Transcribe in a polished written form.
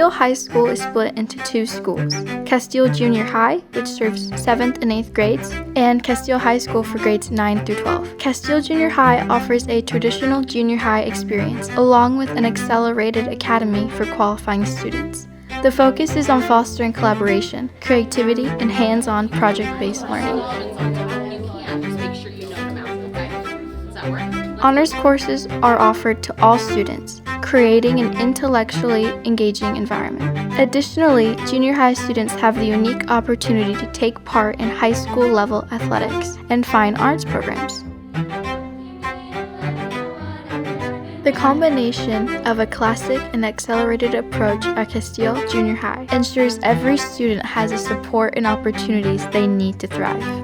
Casteel High School is split into two schools, Casteel Junior High, which serves 7th and 8th grades, and Casteel High School for grades 9 through 12. Casteel Junior High offers a traditional junior high experience, along with an accelerated academy for qualifying students. The focus is on fostering collaboration, creativity, and hands-on project-based learning. Honors courses are offered to all students, creating an intellectually engaging environment. Additionally, junior high students have the unique opportunity to take part in high school level athletics and fine arts programs. The combination of a classic and accelerated approach at Casteel Junior High ensures every student has the support and opportunities they need to thrive.